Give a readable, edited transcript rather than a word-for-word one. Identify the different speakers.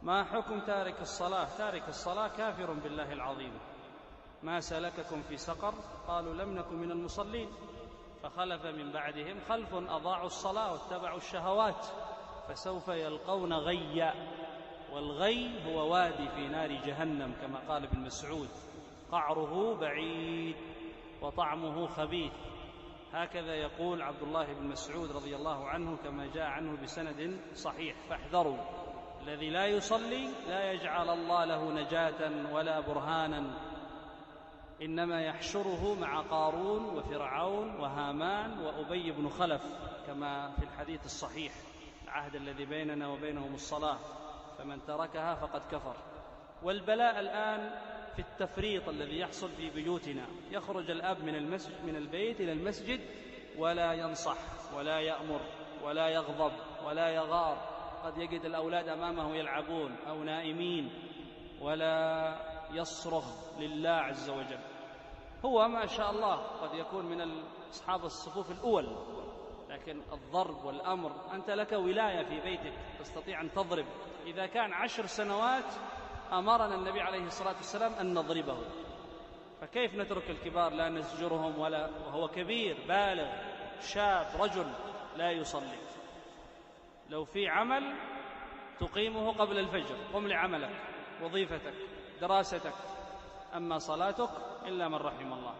Speaker 1: ما حكم تارك الصلاة؟ تارك الصلاة كافر بالله العظيم. ما سلككم في سقر؟ قالوا لم نكن من المصلين. فخلف من بعدهم خلف أضاعوا الصلاة واتبعوا الشهوات فسوف يلقون غيا، والغي هو وادي في نار جهنم كما قال ابن مسعود: قعره بعيد وطعمه خبيث. هكذا يقول عبد الله بن مسعود رضي الله عنه كما جاء عنه بسند صحيح. فاحذروا، الذي لا يصلي لا يجعل الله له نجاة ولا برهانا، إنما يحشره مع قارون وفرعون وهامان وأبي بن خلف كما في الحديث الصحيح: العهد الذي بيننا وبينهم الصلاة، فمن تركها فقد كفر. والبلاء الآن في التفريط الذي يحصل في بيوتنا. يخرج الأب من البيت إلى المسجد ولا ينصح ولا يأمر ولا يغضب ولا يغار. قد يجد الأولاد أمامه يلعبون أو نائمين ولا يصرخ لله عز وجل. هو ما شاء الله قد يكون من أصحاب الصفوف الأول، لكن الضرب والأمر، أنت لك ولاية في بيتك تستطيع أن تضرب. إذا كان 10 سنوات أمرنا النبي عليه الصلاة والسلام أن نضربه، فكيف نترك الكبار لا نزجرهم وهو كبير بالغ شاب رجل لا يصلي؟ لو في عمل تقيمه قبل الفجر، قم لعملك، وظيفتك، دراستك، أما صلاتك إلا من رحم الله.